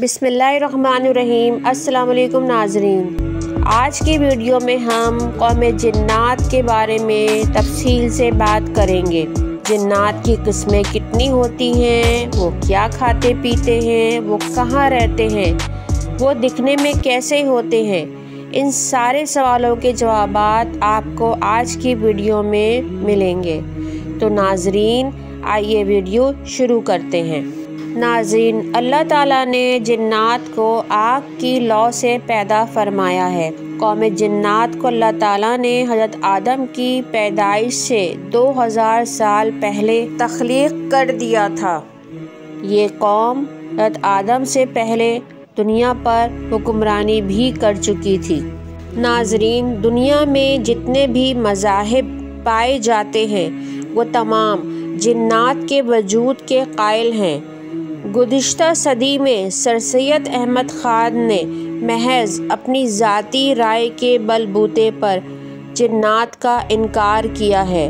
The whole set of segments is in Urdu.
بسم اللہ الرحمن الرحیم۔ السلام علیکم ناظرین، آج کی ویڈیو میں ہم قوم جنات کے بارے میں تفصیل سے بات کریں گے۔ جنات کی قسمیں کتنی ہوتی ہیں، وہ کیا کھاتے پیتے ہیں، وہ کہاں رہتے ہیں، وہ دکھنے میں کیسے ہوتے ہیں، ان سارے سوالوں کے جوابات آپ کو آج کی ویڈیو میں ملیں گے۔ تو ناظرین آئیے ویڈیو شروع کرتے ہیں۔ ناظرین، اللہ تعالیٰ نے جنات کو آگ کی لو سے پیدا فرمایا ہے۔ قوم جنات کو اللہ تعالیٰ نے حضرت آدم کی پیدائش سے 2000 سال پہلے تخلیق کر دیا تھا۔ یہ قوم حضرت آدم سے پہلے دنیا پر حکمرانی بھی کر چکی تھی۔ ناظرین، دنیا میں جتنے بھی مذاہب پائے جاتے ہیں وہ تمام جنات کے وجود کے قائل ہیں۔ گزشتہ صدی میں سر سید احمد خان نے محض اپنی ذاتی رائے کے بل بوتے پر جنات کا انکار کیا ہے،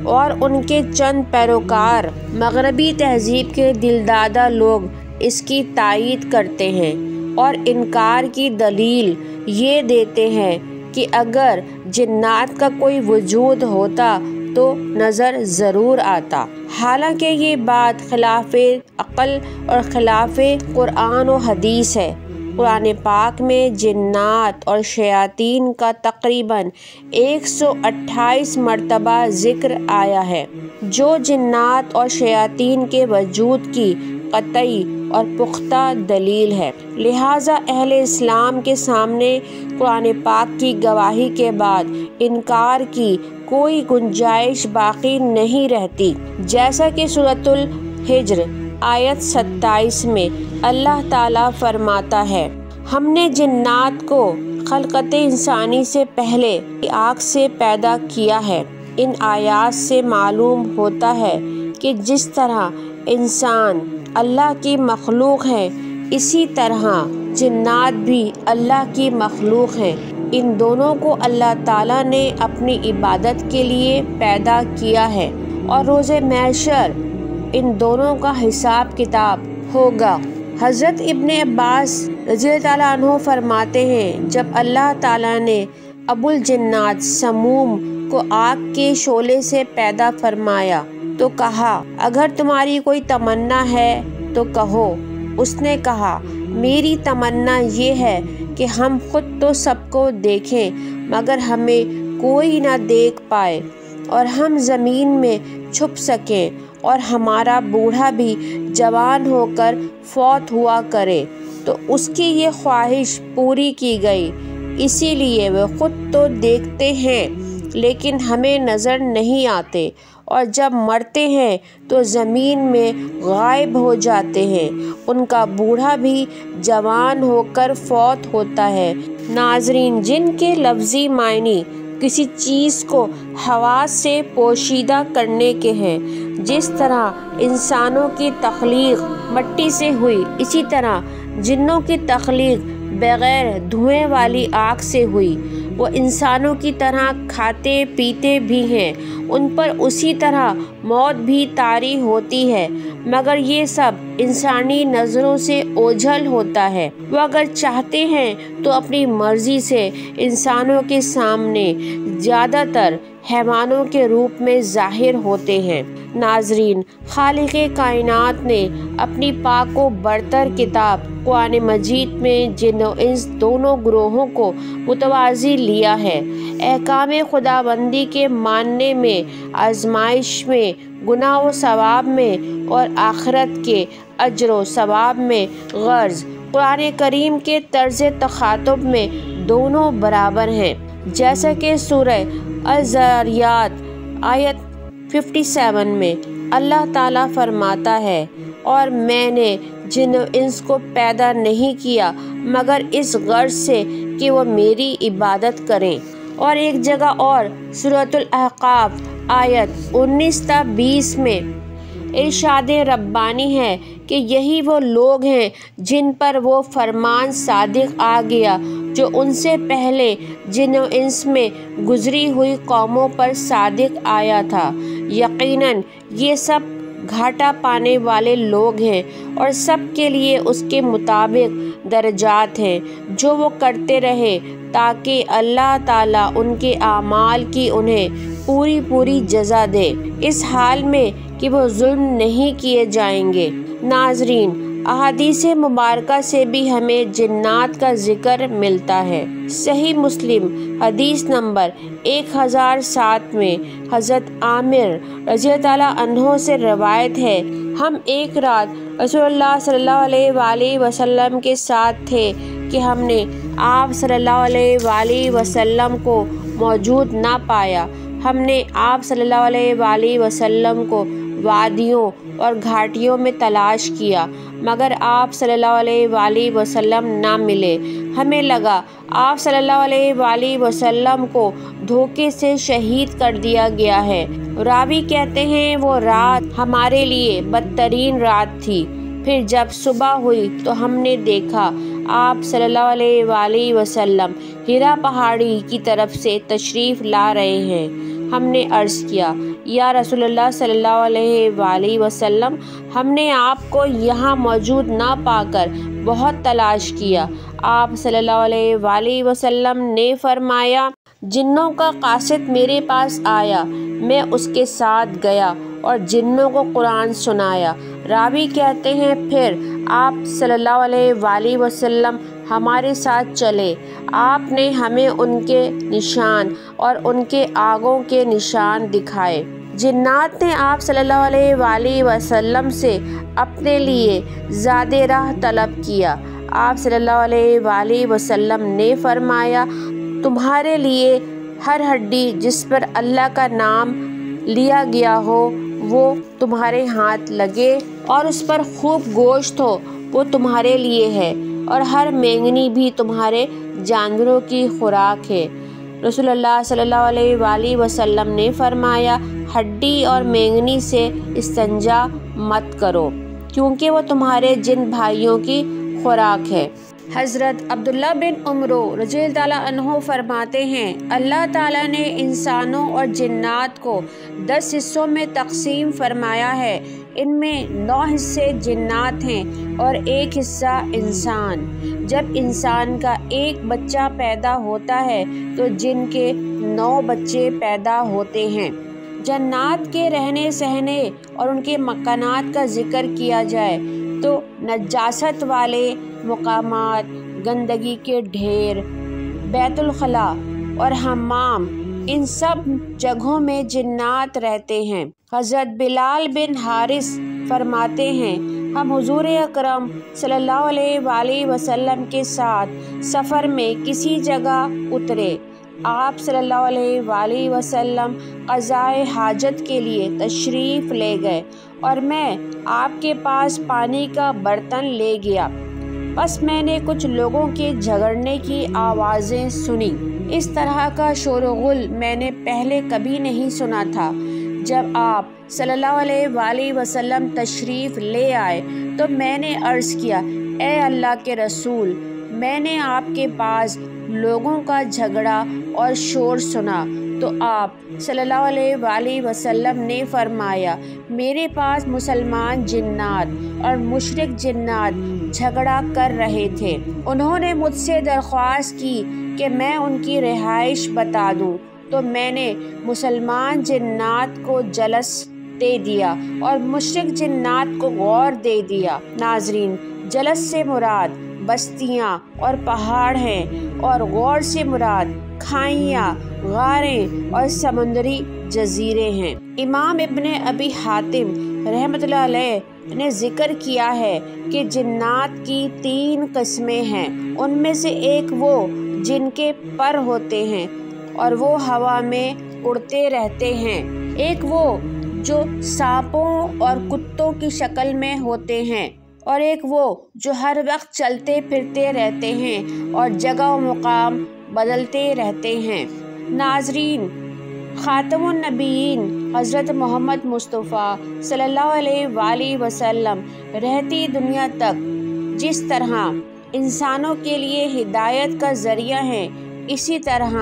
اور ان کے چند پیروکار مغربی تہذیب کے دلدادہ لوگ اس کی تائید کرتے ہیں اور انکار کی دلیل یہ دیتے ہیں کہ اگر جنات کا کوئی وجود ہوتا تو نظر ضرور آتا۔ حالانکہ یہ بات خلاف عقل اور خلاف قرآن و حدیث ہے۔ قرآن پاک میں جنات اور شیاطین کا تقریباً 128 مرتبہ ذکر آیا ہے، جو جنات اور شیاطین کے وجود کی قطعی اور پختہ دلیل ہے۔ لہٰذا اہل اسلام کے سامنے قرآن پاک کی گواہی کے بعد انکار کی کوئی گنجائش باقی نہیں رہتی۔ جیسا کہ سورۃ الحجر آیت 27 میں اللہ تعالیٰ فرماتا ہے، ہم نے جنات کو خلقت انسانی سے پہلے آگ سے پیدا کیا ہے۔ ان آیات سے معلوم ہوتا ہے کہ جس طرح انسان اللہ کی مخلوق ہے، اسی طرح جنات بھی اللہ کی مخلوق ہیں۔ ان دونوں کو اللہ تعالیٰ نے اپنی عبادت کے لیے پیدا کیا ہے، اور روز محشر ان دونوں کا حساب کتاب ہوگا۔ حضرت ابن عباس رضی اللہ تعالیٰ عنہ فرماتے ہیں، جب اللہ تعالیٰ نے ابو الجنات سموم کو آگ کے شعلے سے پیدا فرمایا تو کہا، اگر تمہاری کوئی تمنا ہے تو کہو۔ اس نے کہا، میری تمنا یہ ہے کہ ہم خود تو سب کو دیکھیں مگر ہمیں کوئی نہ دیکھ پائے، اور ہم زمین میں چھپ سکیں، اور ہمارا بوڑھا بھی جوان ہو کر فوت ہوا کرے۔ تو اس کی یہ خواہش پوری کی گئی، اسی لیے وہ خود تو دیکھتے ہیں لیکن ہمیں نظر نہیں آتے، اور جب مرتے ہیں تو زمین میں غائب ہو جاتے ہیں۔ ان کا بوڑھا بھی جوان ہو کر فوت ہوتا ہے۔ ناظرین، جن کے لفظی معنی کسی چیز کو حواس سے پوشیدہ کرنے کے ہیں، جس طرح انسانوں کی تخلیق مٹی سے ہوئی، اسی طرح جنوں کی تخلیق بغیر دھوئیں والی آگ سے ہوئی۔ وہ انسانوں کی طرح کھاتے پیتے بھی ہیں، ان پر اسی طرح موت بھی طاری ہوتی ہے، مگر یہ سب انسانی نظروں سے اوجھل ہوتا ہے۔ وہ اگر چاہتے ہیں تو اپنی مرضی سے انسانوں کے سامنے زیادہ تر حیوانوں کے روپ میں ظاہر ہوتے ہیں۔ ناظرین، خالق کائنات نے اپنی پاک و برتر کتاب قرآن مجید میں جن و انس دونوں گروہوں کو متوازی لیا ہے۔ احکام خداوندی کے ماننے میں، آزمائش میں، گناہ و ثواب میں، اور آخرت کے اجر و ثواب میں غرض قرآن کریم کے طرز تخاطب میں دونوں برابر ہیں۔ جیسا کہ سورہ الذاریات آیت 57 میں اللہ تعالیٰ فرماتا ہے، اور میں نے جن و انس کو پیدا نہیں کیا مگر اس غرض سے کہ وہ میری عبادت کریں۔ اور ایک جگہ اور سورۃ الاحقاف آیت 19 تا 20 میں ارشاد ربانی ہے کہ یہی وہ لوگ ہیں جن پر وہ فرمان صادق آ گیا جو ان سے پہلے جن و انس میں گزری ہوئی قوموں پر صادق آیا تھا۔ یقیناً یہ سب گھاٹا پانے والے لوگ ہیں اور سب کے لیے اس کے مطابق درجات ہیں جو وہ کرتے رہے تاکہ اللہ تعالیٰ ان کے اعمال کی انہیں پوری جزا دے، اس حال میں کہ وہ ظلم نہیں کیے جائیں گے۔ ناظرین، احادیث مبارکہ سے بھی ہمیں جنات کا ذکر ملتا ہے۔ صحیح مسلم حدیث نمبر 1007 میں حضرت عامر رضی اللہ عنہ سے روایت ہے، ہم ایک رات رسول اللہ صلی اللہ علیہ وآلہ وسلم کے ساتھ تھے کہ ہم نے آپ صلی اللہ علیہ وآلہ وسلم کو موجود نہ پایا۔ ہم نے آپ صلی اللہ علیہ وآلہ وسلم کو وادیوں اور گھاٹیوں میں تلاش کیا مگر آپ صلی اللہ علیہ وآلہ وسلم نہ ملے۔ ہمیں لگا آپ صلی اللہ علیہ وآلہ وسلم کو دھوکے سے شہید کر دیا گیا ہے۔ راوی کہتے ہیں وہ رات ہمارے لیے بدترین رات تھی۔ پھر جب صبح ہوئی تو ہم نے دیکھا آپ صلی اللہ علیہ وآلہ وسلم ہیرا پہاڑی کی طرف سے تشریف لا رہے ہیں۔ ہم نے عرض کیا، یا رسول اللہ صلی اللہ علیہ وآلہ وسلم، ہم نے آپ کو یہاں موجود نہ پا کر بہت تلاش کیا۔ آپ صلی اللہ علیہ وآلہ وسلم نے فرمایا، جنوں کا قاصد میرے پاس آیا، میں اس کے ساتھ گیا اور جنوں کو قرآن سنایا۔ راوی کہتے ہیں پھر آپ صلی اللہ علیہ وآلہ وسلم ہمارے ساتھ چلے۔ آپ نے ہمیں ان کے نشان اور ان کے آگوں کے نشان دکھائے۔ جنات نے آپ صلی اللہ علیہ وآلہ وسلم سے اپنے لیے زاد راہ طلب کیا۔ آپ صلی اللہ علیہ وآلہ وسلم نے فرمایا، تمہارے لیے ہر ہڈی جس پر اللہ کا نام لیا گیا ہو وہ تمہارے ہاتھ لگے اور اس پر خوب گوشت ہو وہ تمہارے لیے ہے، اور ہر مینگنی بھی تمہارے جانوروں کی خوراک ہے۔ رسول اللہ صلی اللہ علیہ وآلہ وسلم نے فرمایا، ہڈی اور مینگنی سے استنجا مت کرو کیونکہ وہ تمہارے جن بھائیوں کی خوراک ہے۔ حضرت عبداللہ بن عمرو رضی اللہ عنہ فرماتے ہیں، اللہ تعالیٰ نے انسانوں اور جنات کو 10 حصوں میں تقسیم فرمایا ہے۔ ان میں 9 حصے جنات ہیں اور 1 حصہ انسان۔ جب انسان کا ایک بچہ پیدا ہوتا ہے تو جن کے 9 بچے پیدا ہوتے ہیں۔ جنات کے رہنے سہنے اور ان کے مکانات کا ذکر کیا جائے تو نجاست والے مقامات، گندگی کے ڈھیر، بیت الخلا اور حمام، ان سب جگہوں میں جنات رہتے ہیں۔ حضرت بلال بن حارث فرماتے ہیں، ہم حضور اکرم صلی اللہ علیہ وآلہ وسلم کے ساتھ سفر میں کسی جگہ اترے۔ آپ صلی اللہ علیہ وآلہ وسلم قضائے حاجت کے لیے تشریف لے گئے اور میں آپ کے پاس پانی کا برتن لے گیا۔ بس میں نے کچھ لوگوں کے جھگڑنے کی آوازیں سنی۔ اس طرح کا شور و غل میں نے پہلے کبھی نہیں سنا تھا۔ جب آپ صلی اللہ علیہ وآلہ وسلم تشریف لے آئے تو میں نے عرض کیا، اے اللہ کے رسول، میں نے آپ کے پاس لوگوں کا جھگڑا اور شور سنا۔ تو آپ صلی اللہ علیہ وآلہ وسلم نے فرمایا، میرے پاس مسلمان جنات اور مشرک جنات جھگڑا کر رہے تھے۔ انہوں نے مجھ سے درخواست کی کہ میں ان کی رہائش بتا دوں، تو میں نے مسلمان جنات کو جلس دے دیا اور مشرک جنات کو غور دے دیا۔ ناظرین، جلس سے مراد بستیاں اور پہاڑ ہیں اور غور سے مراد کھائیاں، غاریں اور سمندری جزیرے ہیں۔ امام ابن ابی حاتم رحمۃ اللہ علیہ نے ذکر کیا ہے کہ جنات کی 3 قسمیں ہیں۔ ان میں سے ایک وہ جن کے پر ہوتے ہیں اور وہ ہوا میں اڑتے رہتے ہیں، ایک وہ جو سانپوں اور کتوں کی شکل میں ہوتے ہیں، اور ایک وہ جو ہر وقت چلتے پھرتے رہتے ہیں اور جگہ و مقام بدلتے رہتے ہیں۔ ناظرین، خاتم النبیین حضرت محمد مصطفیٰ صلی اللہ علیہ وآلہ وسلم رہتی دنیا تک جس طرح انسانوں کے لیے ہدایت کا ذریعہ ہیں، اسی طرح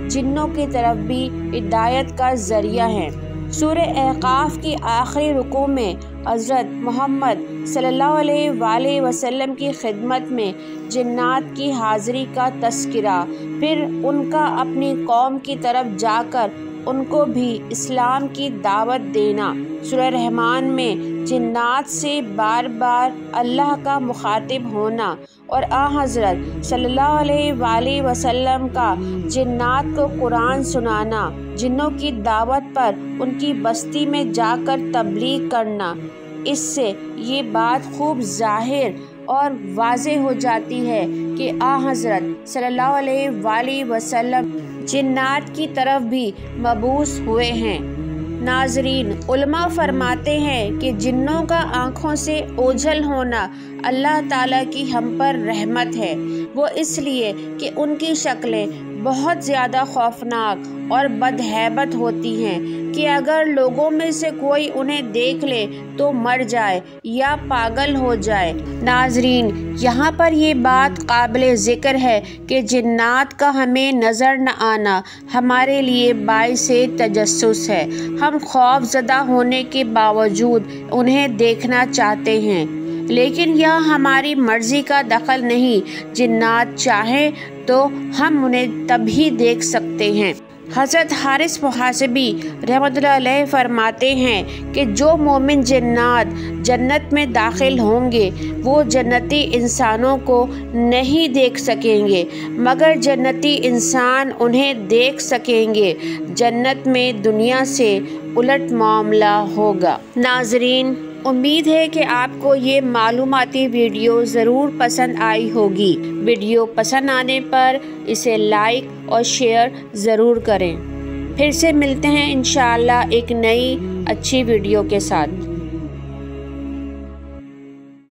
جنوں کی طرف بھی ہدایت کا ذریعہ ہیں۔ سورہ احقاف کی آخری رکوع میں حضرت محمد صلی اللہ علیہ وآلہ وسلم کی خدمت میں جنات کی حاضری کا تذکرہ، پھر ان کا اپنی قوم کی طرف جا کر ان کو بھی اسلام کی دعوت دینا۔ سورہ رحمان میں جنات سے بار بار اللہ کا مخاطب ہونا اور حضرت صلی اللہ علیہ وآلہ وسلم کا جنات کو قرآن سنانا، جنوں کی دعوت پر ان کی بستی میں جا کر تبلیغ کرنا، اس سے یہ بات خوب ظاہر اور واضح ہو جاتی ہے کہ حضرت صلی اللہ علیہ وآلہ وسلم جنات کی طرف بھی مبعوث ہوئے ہیں۔ ناظرین، علماء فرماتے ہیں کہ جنوں کا آنکھوں سے اوجھل ہونا اللہ تعالیٰ کی ہم پر رحمت ہے، وہ اس لیے کہ ان کی شکلیں بہت زیادہ خوفناک اور بدہیبت ہوتی ہیں کہ اگر لوگوں میں سے کوئی انہیں دیکھ لے تو مر جائے یا پاگل ہو جائے۔ ناظرین، یہاں پر یہ بات قابل ذکر ہے کہ جنات کا ہمیں نظر نہ آنا ہمارے لیے باعث تجسس ہے۔ ہم خوف زدہ ہونے کے باوجود انہیں دیکھنا چاہتے ہیں، لیکن یہ ہماری مرضی کا دخل نہیں۔ جنات چاہیں تو ہم انہیں تبھی دیکھ سکتے ہیں۔ حضرت حارث محاسبی رحمۃ اللہ علیہ فرماتے ہیں کہ جو مومن جنات جنت میں داخل ہوں گے وہ جنتی انسانوں کو نہیں دیکھ سکیں گے، مگر جنتی انسان انہیں دیکھ سکیں گے۔ جنت میں دنیا سے الٹ معاملہ ہوگا۔ ناظرین، امید ہے کہ آپ کو یہ معلوماتی ویڈیو ضرور پسند آئی ہوگی۔ ویڈیو پسند آنے پر اسے لائک اور شیئر ضرور کریں۔ پھر سے ملتے ہیں انشاءاللہ ایک نئی اچھی ویڈیو کے ساتھ۔